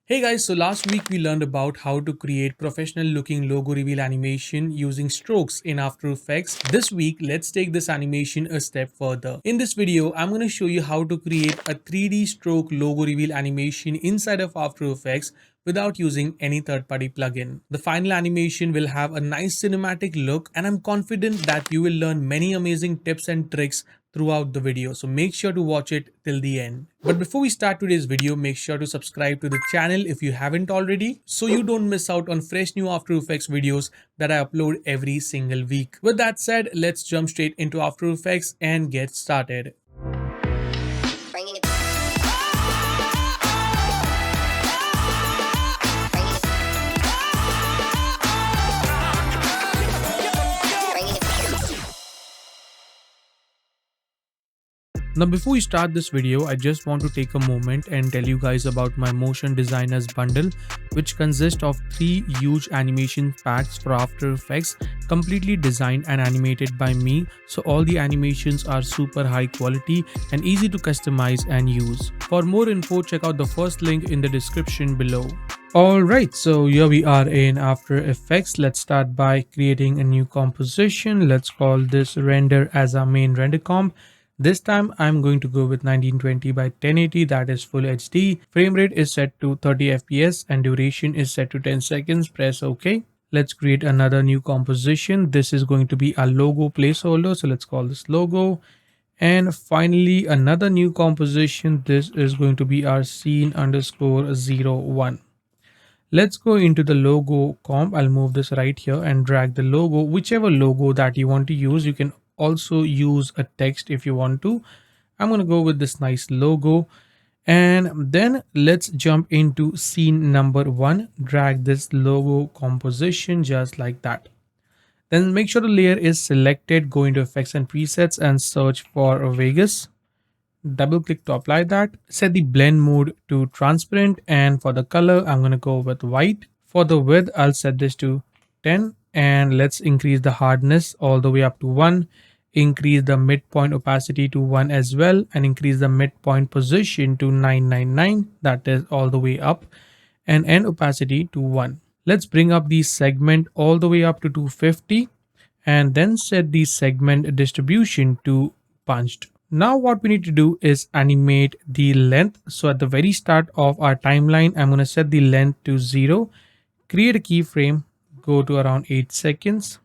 Hey guys, so last week we learned about how to create professional looking logo reveal animation using strokes in After Effects. This week, let's take this animation a step further. In this video, I'm going to show you how to create a 3D stroke logo reveal animation inside of After Effects without using any third-party plugin. The final animation will have a nice cinematic look, and I'm confident that you will learn many amazing tips and tricks throughout the video, so make sure to watch it till the end. But before we start today's video, make sure to subscribe to the channel if you haven't already, so you don't miss out on fresh new After Effects videos that I upload every single week. With that said, let's jump straight into After Effects and get started. Now before we start this video, I just want to take a moment and tell you guys about my motion designers bundle, which consists of 3 huge animation packs for After Effects, completely designed and animated by me, so all the animations are super high quality and easy to customize and use. For more info, check out the first link in the description below. Alright, so here we are in After Effects. Let's start by creating a new composition. Let's call this render as our main render comp. This time I'm going to go with 1920 by 1080, that is full HD. Frame rate is set to 30 fps and duration is set to 10 seconds. Press OK. Let's create another new composition. This is going to be a logo placeholder, so let's call this logo. And finally another new composition. This is going to be our scene underscore 01. Let's go into the logo comp. I'll move this right here and drag the logo, whichever logo that you want to use. You can also use a text if you want to. I'm going to go with this nice logo, and then let's jump into scene number 1. Drag this logo composition just like that. Then make sure the layer is selected. Go into effects and presets and search for Vegas. Double click to apply that. Set the blend mode to transparent, and for the color I'm going to go with white. For the width I'll set this to 10, and let's increase the hardness all the way up to 1. Increase the midpoint opacity to 1 as well, and increase the midpoint position to 999, that is all the way up, and end opacity to 1. Let's bring up the segment all the way up to 250, and then set the segment distribution to punched. Now what we need to do is animate the length. So at the very start of our timeline, I'm going to set the length to 0, create a keyframe, go to around 8 seconds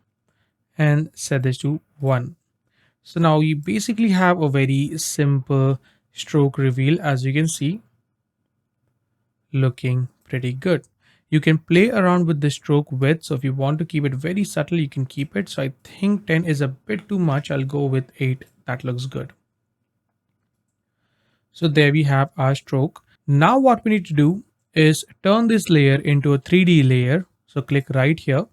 and set this to 1. So now you basically have a very simple stroke reveal, as you can see, looking pretty good. You can play around with the stroke width, so if you want to keep it very subtle, you can keep it. So I think 10 is a bit too much. I'll go with 8. That looks good. So there we have our stroke. Now what we need to do is turn this layer into a 3D layer. So click right here.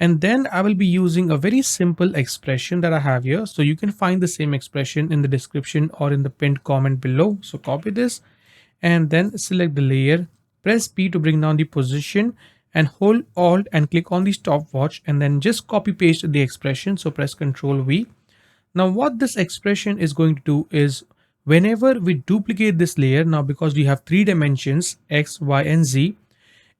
And then I will be using a very simple expression that I have here. So you can find the same expression in the description or in the pinned comment below. So copy this and then select the layer. Press P to bring down the position and hold Alt and click on the stopwatch, and then just copy paste the expression. So press Ctrl V. Now what this expression is going to do is, whenever we duplicate this layer, now because we have 3 dimensions X, Y and Z,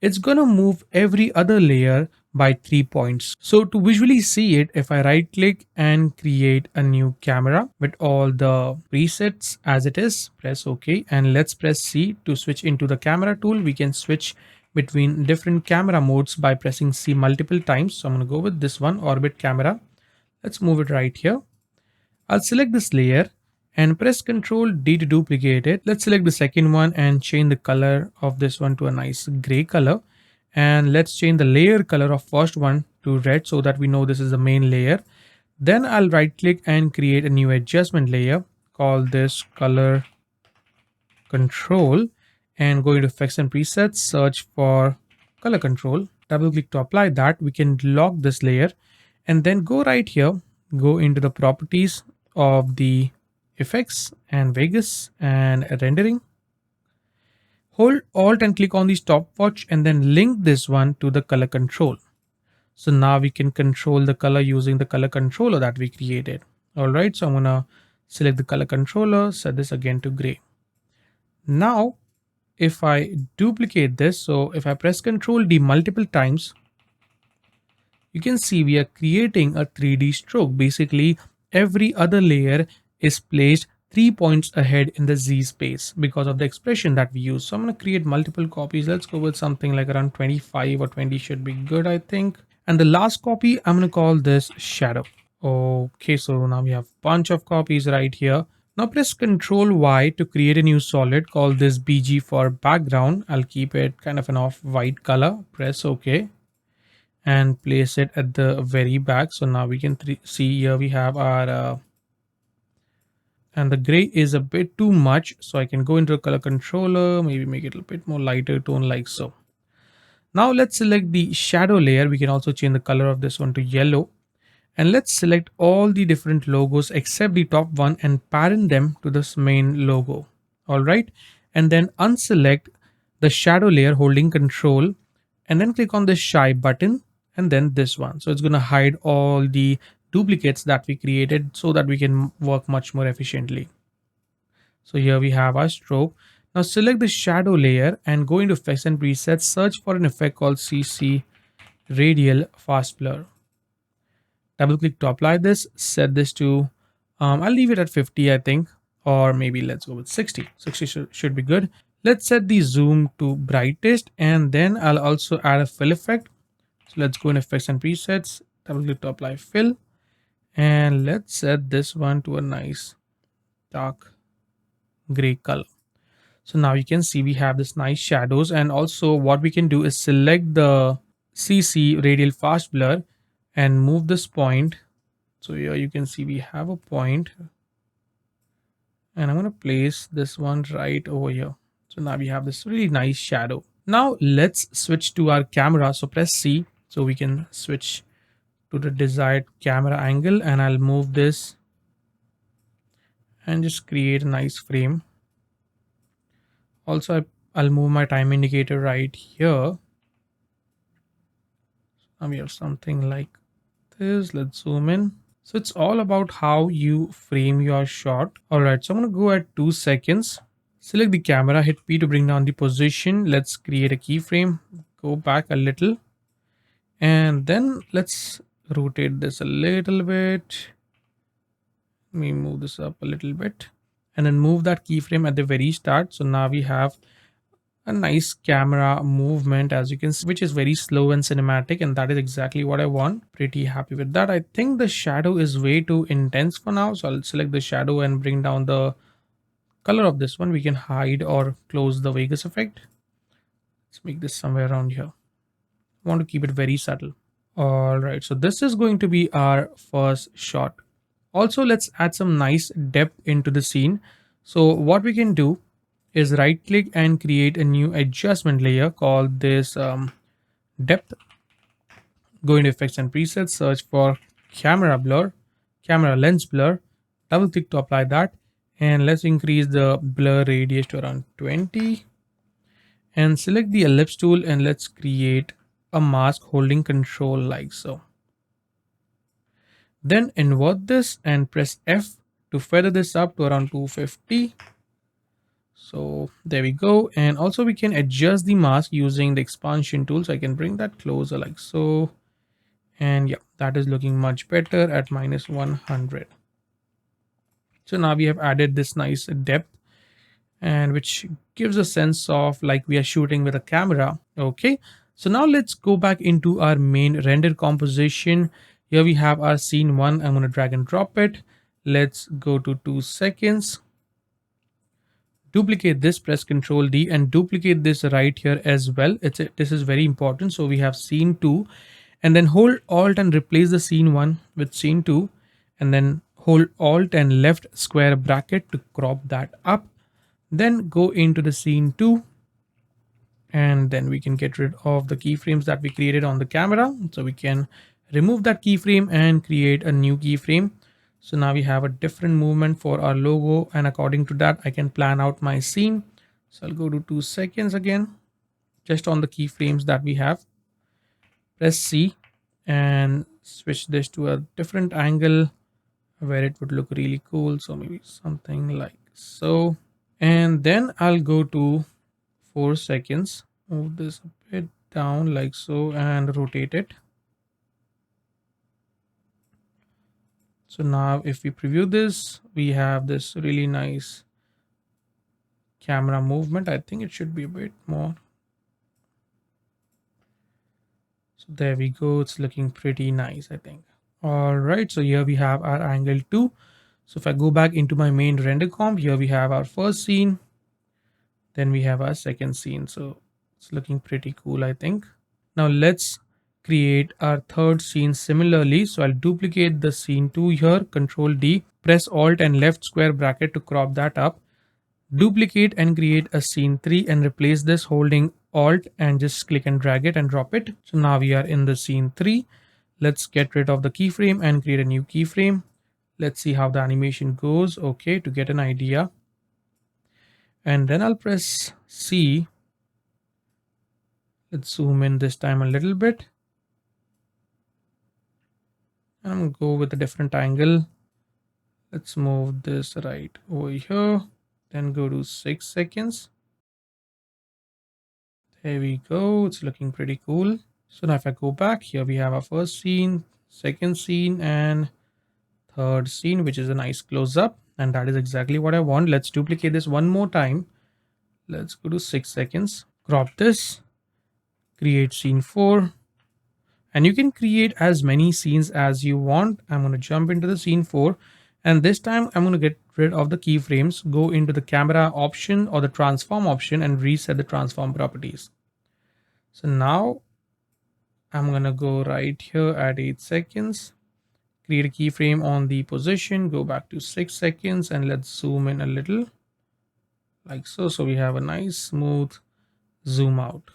it's gonna move every other layer by 3 points. So to visually see it, if I right click and create a new camera with all the presets as it is, press OK, and let's press C to switch into the camera tool. We can switch between different camera modes by pressing C multiple times. So I'm gonna go with this one, orbit camera. Let's move it right here. I'll select this layer and press Ctrl D to duplicate it. Let's select the second one and change the color of this one to a nice gray color. And let's change the layer color of first one to red so that we know this is the main layer. Then I'll right click and create a new adjustment layer. Call this color control and go into effects and presets, search for color control. Double click to apply that. We can lock this layer and then go right here, go into the properties of the effects and Vegas and rendering. Hold Alt and click on the stopwatch and then link this one to the color control. So now we can control the color using the color controller that we created. Alright, so I'm gonna select the color controller, set this again to gray. Now if I duplicate this, so if I press Ctrl D multiple times, you can see we are creating a 3D stroke. Basically, every other layer is placed 3 points ahead in the Z space because of the expression that we use. So I'm going to create multiple copies. Let's go with something like around 25 or 20 should be good, I think. And the last copy, I'm going to call this shadow. Okay, so now we have a bunch of copies right here. Now press Ctrl Y to create a new solid. Call this BG for background. I'll keep it kind of an off-white color. Press OK and place it at the very back. So now we can see here we have our and the gray is a bit too much, so I can go into a color controller, maybe make it a bit more lighter tone like so. Now let's select the shadow layer. We can also change the color of this one to yellow, and let's select all the different logos except the top one and parent them to this main logo. All right, and then unselect the shadow layer holding control, and then click on the shy button and then this one. So it's going to hide all the duplicates that we created so that we can work much more efficiently. So here we have our stroke. Now select the shadow layer and go into effects and presets, search for an effect called CC radial fast blur. Double click to apply this, set this to I'll leave it at 50, I think, or maybe let's go with 60. 60 should be good. Let's set the zoom to brightest, and then I'll also add a fill effect. So let's go in effects and presets, double click to apply fill, and let's set this one to a nice dark gray color. So now you can see we have this nice shadows, and also what we can do is select the CC radial fast blur and move this point. So here you can see we have a point, and I'm going to place this one right over here. So now we have this really nice shadow. Now let's switch to our camera. So press C so we can switch to the desired camera angle, and I'll move this and just create a nice frame. Also, I'll move my time indicator right here. Now we have something like this. Let's zoom in. So it's all about how you frame your shot. All right, so I'm going to go at 2 seconds. Select the camera, hit P to bring down the position. Let's create a keyframe. Go back a little. And then let's rotate this a little bit. Let me move this up a little bit. And then move that keyframe at the very start. So now we have a nice camera movement, as you can see, which is very slow and cinematic, and that is exactly what I want. Pretty happy with that. I think the shadow is way too intense for now, so I'll select the shadow and bring down the color of this one. We can hide or close the Vegas effect. Let's make this somewhere around here. I want to keep it very subtle. All right, so this is going to be our first shot. Also, let's add some nice depth into the scene. So what we can do is right click and create a new adjustment layer called this depth. Go into effects and presets, search for camera blur, camera lens blur, double click to apply that, and let's increase the blur radius to around 20, and select the ellipse tool, and let's create a mask holding control like so. Then invert this and press F to feather this up to around 250. So there we go. And also we can adjust the mask using the expansion tool. So I can bring that closer like so. And yeah, that is looking much better at -100. So now we have added this nice depth, and which gives a sense of like we are shooting with a camera. Okay, so now let's go back into our main render composition. Here we have our scene 1. I'm going to drag and drop it. Let's go to 2 seconds. Duplicate this, press Ctrl D, and duplicate this right here as well. This is very important. So we have scene 2, and then hold Alt and replace the scene 1 with scene 2, and then hold Alt and left square bracket to crop that up. Then go into the scene 2, and then we can get rid of the keyframes that we created on the camera. So we can remove that keyframe and create a new keyframe. So now we have a different movement for our logo, and according to that I can plan out my scene. So I'll go to 2 seconds again, just on the keyframes that we have. Press C and switch this to a different angle where it would look really cool. So maybe something like so. And then I'll go to 4 seconds. Move this a bit down like so and rotate it. So now if we preview this, we have this really nice camera movement. I think it should be a bit more. So there we go. It's looking pretty nice, I think. All right. So here we have our angle 2. So if I go back into my main render comp, here we have our first scene. Then we have our second scene. So it's looking pretty cool, I think. Now let's create our third scene similarly. So I'll duplicate the scene 2 here, Control D, press Alt and left square bracket to crop that up. Duplicate and create a scene 3 and replace this holding Alt and just click and drag it and drop it. So now we are in the scene 3. Let's get rid of the keyframe and create a new keyframe. Let's see how the animation goes. Okay, to get an idea. And then I'll press C. Let's zoom in this time a little bit. And I'm going to go with a different angle. Let's move this right over here. Then go to 6 seconds. There we go. It's looking pretty cool. So now if I go back, here we have our first scene, second scene, and third scene, which is a nice close-up. And that is exactly what I want. Let's duplicate this one more time. Let's go to 6 seconds. Crop this. Create scene 4. And you can create as many scenes as you want. I'm going to jump into the scene 4. And this time I'm going to get rid of the keyframes, go into the camera option or the transform option and reset the transform properties. So now I'm going to go right here at 8 seconds, create a keyframe on the position, go back to 6 seconds, and let's zoom in a little like so. So we have a nice smooth zoom out.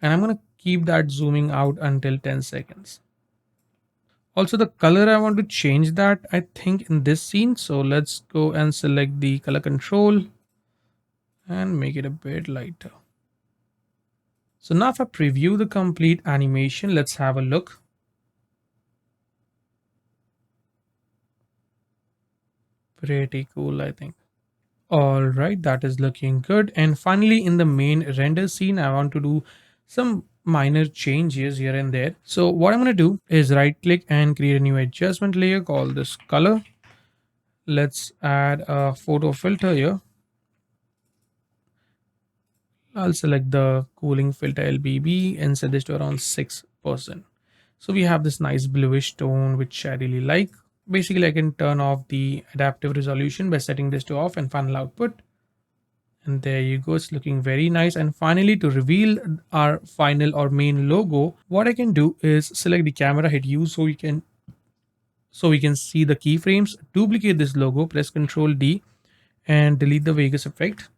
And I'm going to keep that zooming out until 10 seconds. Also the color, I want to change that, I think, in this scene. So let's go and select the color control and make it a bit lighter. So now if I preview the complete animation, let's have a look. Pretty cool, I think. All right, that is looking good. And finally, in the main render scene, I want to do some minor changes here and there. So what I'm going to do is right click and create a new adjustment layer called this color. Let's add a photo filter here. I'll select the cooling filter LBB and set this to around 6%. So we have this nice bluish tone, which I really like. Basically, I can turn off the adaptive resolution by setting this to off and final output. And there you go, it's looking very nice. And finally, to reveal our final or main logo, what I can do is select the camera, hit U so we can see the keyframes, duplicate this logo, press Ctrl D and delete the Vegas effect.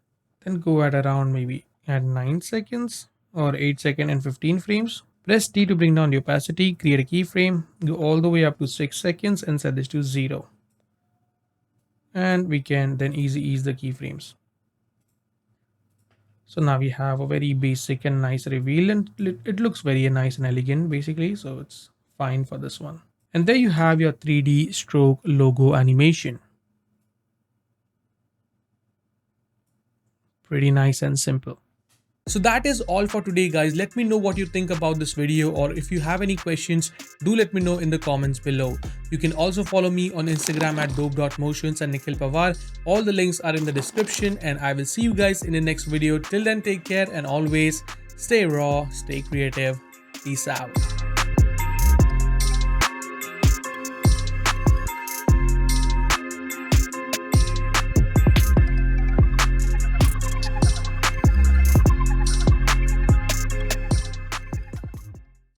Then go at around maybe at 9 seconds or 8 seconds and 15 frames. Press T to bring down the opacity, create a keyframe, go all the way up to 6 seconds and set this to 0. And we can then easy ease the keyframes. So now we have a very basic and nice reveal, and it looks very nice and elegant basically. So it's fine for this one. And there you have your 3D stroke logo animation. Pretty nice and simple. So that is all for today, guys. Let me know what you think about this video, or if you have any questions, do let me know in the comments below. You can also follow me on Instagram at dope.motions and Nikhil Pawar. All the links are in the description, and I will see you guys in the next video. Till then, take care and always stay raw, stay creative. Peace out.